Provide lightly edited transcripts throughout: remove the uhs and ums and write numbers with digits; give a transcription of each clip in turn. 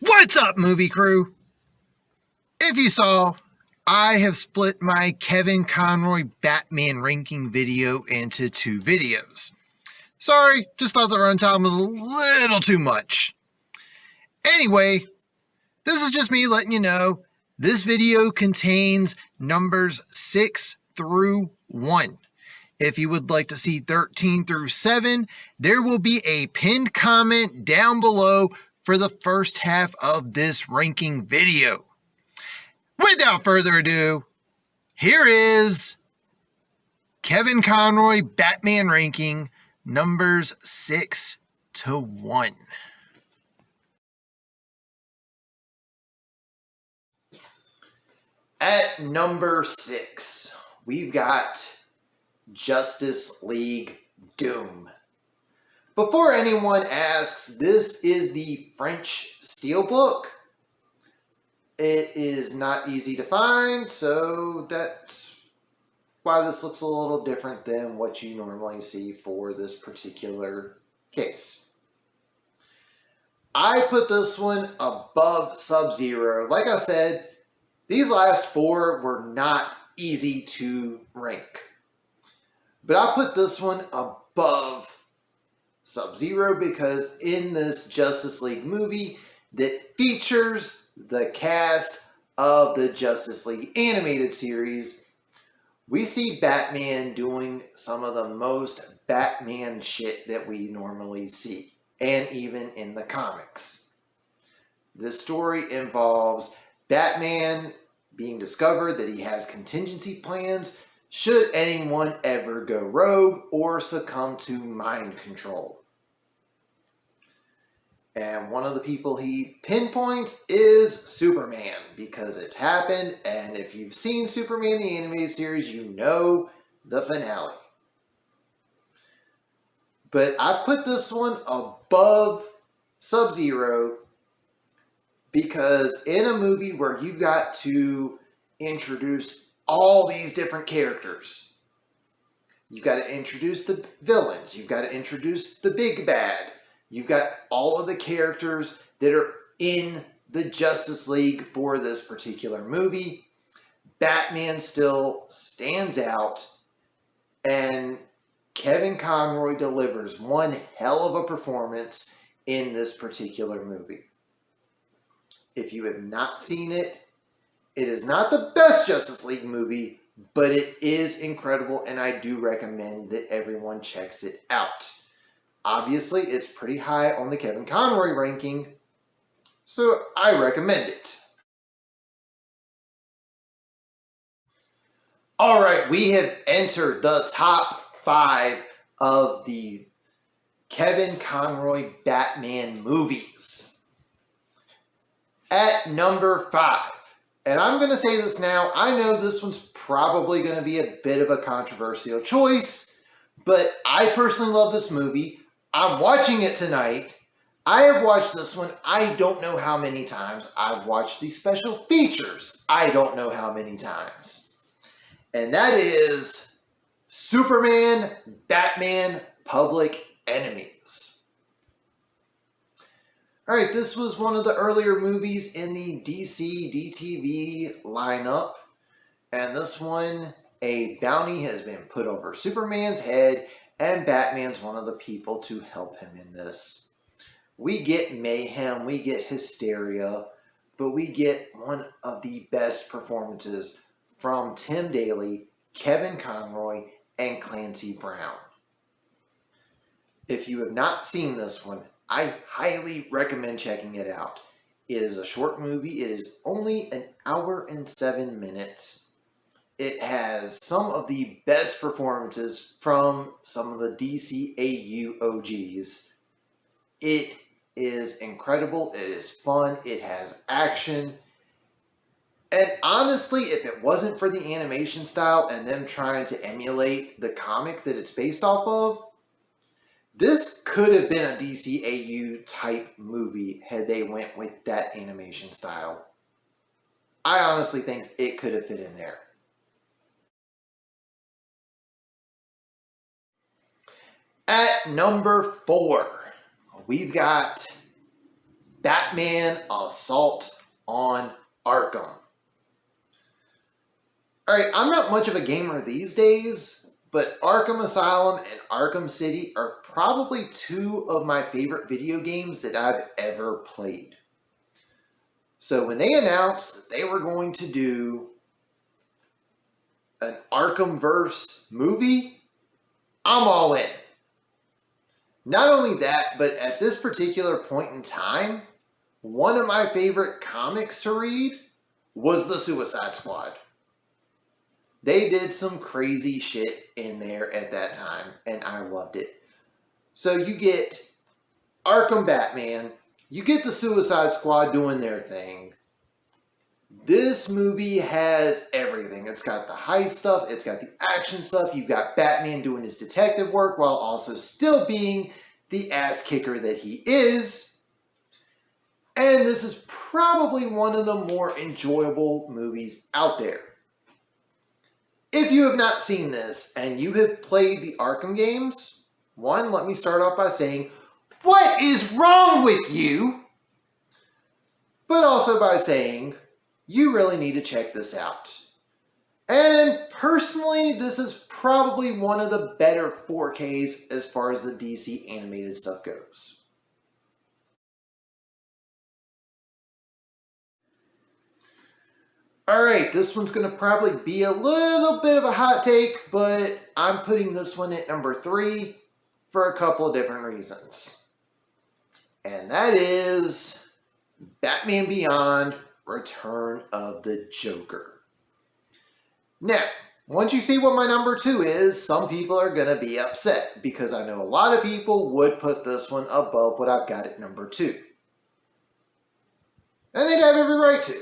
What's up, movie crew? If you saw, I have split my Kevin Conroy Batman ranking video into two videos. Sorry, just thought the runtime was a little too much. Anyway, this is just me letting you know this video contains numbers 6 through 1. If you would like to see 13 through 7, there will be a pinned comment down below for the first half of this ranking video. Without further ado, here is Kevin Conroy Batman ranking numbers 6 to 1. At number 6, we've got Justice League Doom. Before anyone asks, this is the French Steelbook. It is not easy to find, so that's why this looks a little different than what you normally see for this particular case. I put this one above Sub-Zero. Like I said, these last four were not easy to rank. But I put this one above Sub-Zero because in this Justice League movie that features the cast of the Justice League animated series, we see Batman doing some of the most Batman shit that we normally see, and even in the comics. This story involves Batman being discovered that he has contingency plans should anyone ever go rogue or succumb to mind control. And one of the people he pinpoints is Superman, because it's happened, and if you've seen Superman the animated series, you know the finale. But I put this one above Sub-Zero because in a movie where you've got to introduce all these different characters, you've got to introduce the villains, you've got to introduce the big bad, you've got all of the characters that are in the Justice League for this particular movie. Batman still stands out, and Kevin Conroy delivers one hell of a performance in this particular movie. If you have not seen it, it is not the best Justice League movie, but it is incredible, and I do recommend that everyone checks it out. Obviously, it's pretty high on the Kevin Conroy ranking, so I recommend it. Alright, we have entered the top 5 of the Kevin Conroy Batman movies. At number 5, and I'm going to say this now, I know this one's probably going to be a bit of a controversial choice, but I personally love this movie. I'm watching it tonight. I have watched this one I don't know how many times. I've watched the special features I don't know how many times. And that is Superman, Batman, Public Enemies. Alright, this was one of the earlier movies in the DC DTV lineup. And this one, a bounty has been put over Superman's head, and Batman's one of the people to help him in this. We get mayhem, we get hysteria, but we get one of the best performances from Tim Daly, Kevin Conroy, and Clancy Brown. If you have not seen this one, I highly recommend checking it out. It is a short movie. It is only an hour and 7 minutes. It has some of the best performances from some of the DCAU OGs. It is incredible. It is fun. It has action. And honestly, if it wasn't for the animation style and them trying to emulate the comic that it's based off of, this could have been a DCAU type movie had they went with that animation style. I honestly think it could have fit in there. At number 4, we've got Batman Assault on Arkham. Alright, I'm not much of a gamer these days, but Arkham Asylum and Arkham City are probably two of my favorite video games that I've ever played. So when they announced that they were going to do an Arkhamverse movie, I'm all in. Not only that, but at this particular point in time, one of my favorite comics to read was the Suicide Squad. They did some crazy shit in there at that time, and I loved it. So you get Arkham Batman, you get the Suicide Squad doing their thing. This movie has everything. It's got the heist stuff, it's got the action stuff, you've got Batman doing his detective work while also still being the ass kicker that he is. And this is probably one of the more enjoyable movies out there. If you have not seen this and you have played the Arkham games, one, let me start off by saying, what is wrong with you? But also by saying, you really need to check this out. And personally, this is probably one of the better 4Ks as far as the DC animated stuff goes. Alright, this one's going to probably be a little bit of a hot take, but I'm putting this one at number 3 for a couple of different reasons. And that is Batman Beyond: Return of the Joker. Now, once you see what my number 2 is, some people are going to be upset because I know a lot of people would put this one above what I've got at number 2. And they'd have every right to.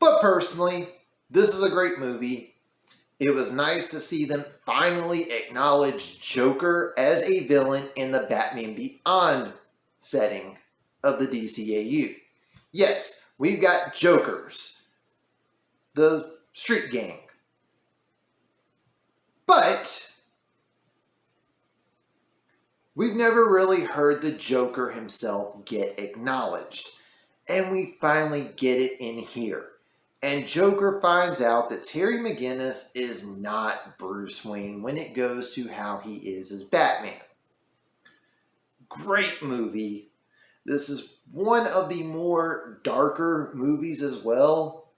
But personally, this is a great movie. It was nice to see them finally acknowledge Joker as a villain in the Batman Beyond setting of the DCAU. Yes, we've got Jokers, the street gang. But we've never really heard the Joker himself get acknowledged. And we finally get it in here. And Joker finds out that Terry McGinnis is not Bruce Wayne when it goes to how he is as Batman. Great movie. This is one of the more darker movies as well.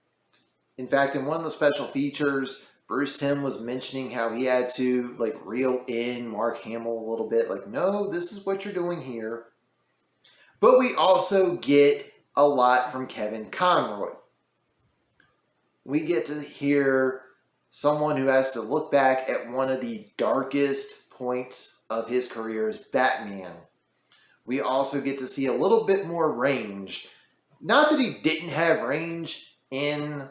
In fact, in one of the special features, Bruce Timm was mentioning how he had to reel in Mark Hamill a little bit. No, this is what you're doing here. But we also get a lot from Kevin Conroy. We get to hear someone who has to look back at one of the darkest points of his career as Batman. We also get to see a little bit more range. Not that he didn't have range in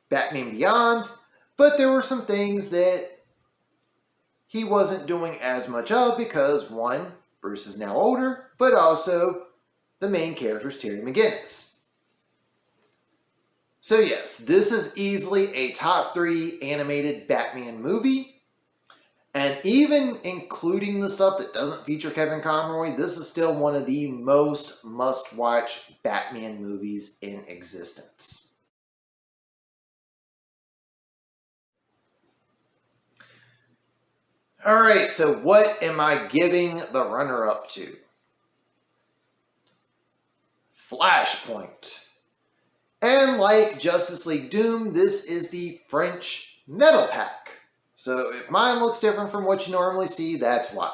Batman Beyond, but there were some things that he wasn't doing as much of because, one, Bruce is now older, but also the main character is Terry McGinnis. So yes, this is easily a top 3 animated Batman movie. And even including the stuff that doesn't feature Kevin Conroy, this is still one of the most must-watch Batman movies in existence. Alright, so what am I giving the runner-up to? Flashpoint. And like Justice League Doom, this is the French Metal Pack. So if mine looks different from what you normally see, that's why.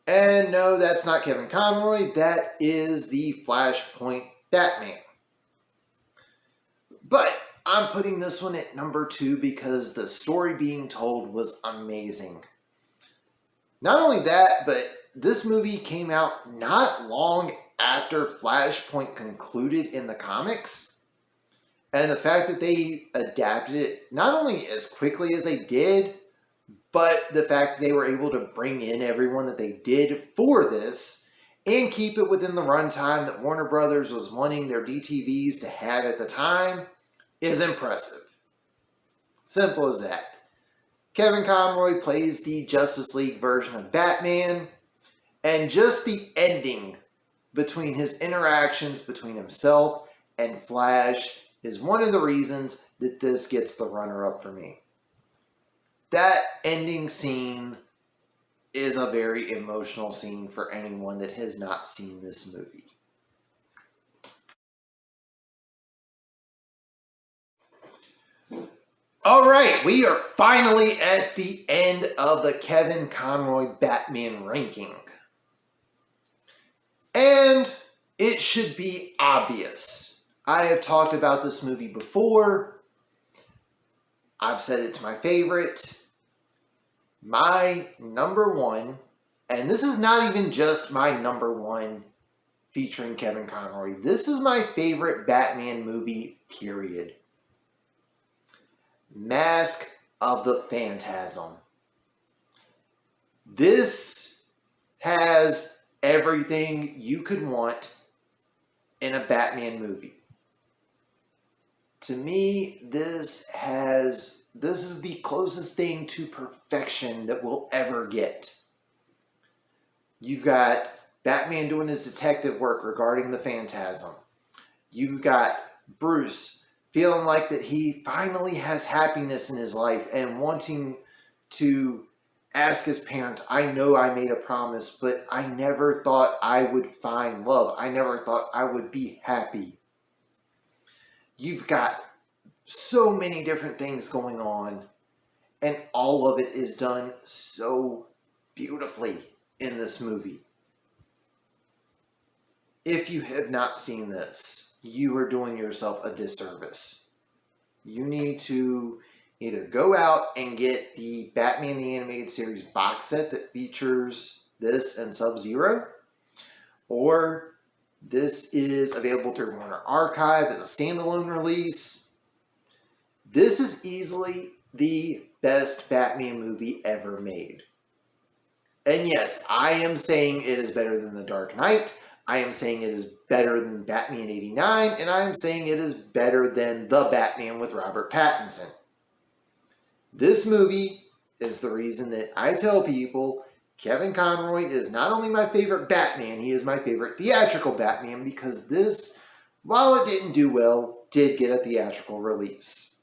And no, that's not Kevin Conroy. That is the Flashpoint Batman. But I'm putting this one at number 2 because the story being told was amazing. Not only that, but this movie came out not long after Flashpoint concluded in the comics. And the fact that they adapted it not only as quickly as they did, but the fact that they were able to bring in everyone that they did for this and keep it within the runtime that Warner Brothers was wanting their DTVs to have at the time is impressive. Simple as that. Kevin Conroy plays the Justice League version of Batman. And just the ending between his interactions between himself and Flash is one of the reasons that this gets the runner-up for me. That ending scene is a very emotional scene for anyone that has not seen this movie. All right, we are finally at the end of the Kevin Conroy Batman ranking. And it should be obvious. I have talked about this movie before. I've said it's my favorite. My number one, and this is not even just my number one featuring Kevin Conroy. This is my favorite Batman movie, period. Mask of the Phantasm. This has everything you could want in a Batman movie. To me, this is the closest thing to perfection that we'll ever get. You've got Batman doing his detective work regarding the Phantasm. You've got Bruce feeling like that he finally has happiness in his life and wanting to ask his parents, I know I made a promise, but I never thought I would find love. I never thought I would be happy. You've got so many different things going on, and all of it is done so beautifully in this movie. If you have not seen this, you are doing yourself a disservice. You need to either go out and get the Batman the Animated Series box set that features this and Sub-Zero, or this is available through Warner Archive as a standalone release. This is easily the best Batman movie ever made. And yes, I am saying it is better than The Dark Knight. I am saying it is better than Batman 89, and I am saying it is better than The Batman with Robert Pattinson. This movie is the reason that I tell people Kevin Conroy is not only my favorite Batman, he is my favorite theatrical Batman, because this, while it didn't do well, did get a theatrical release.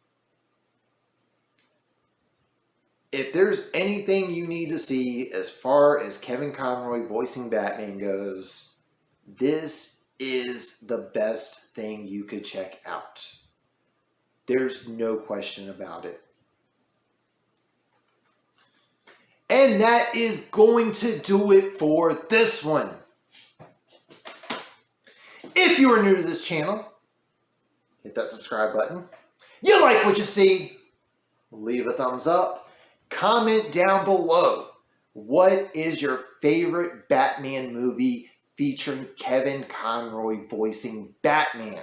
If there's anything you need to see as far as Kevin Conroy voicing Batman goes, this is the best thing you could check out. There's no question about it. And that is going to do it for this one. If you are new to this channel, hit that subscribe button. You like what you see, leave a thumbs up. Comment down below, what is your favorite Batman movie featuring Kevin Conroy voicing Batman?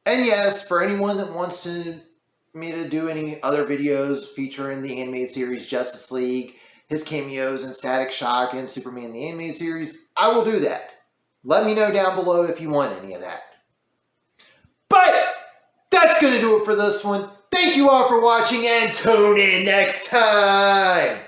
And yes, for anyone that wants me to do any other videos featuring the animated series Justice League, his cameos in Static Shock and Superman the Animated Series, I will do that. Let me know down below if you want any of that. But that's going to do it for this one. Thank you all for watching, and tune in next time.